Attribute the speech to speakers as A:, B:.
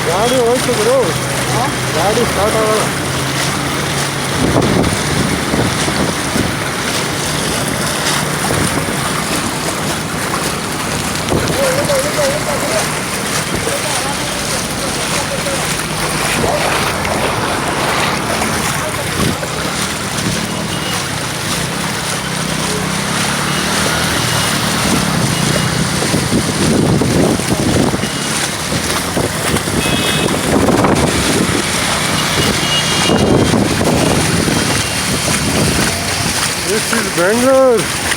A: ಗಾಡಿ ಹೋಯ್ತು ಗುರು, ಗಾಡಿ ಸ್ಟಾರ್ಟ್ ಆಗಲ್ಲ. This is Bangalore.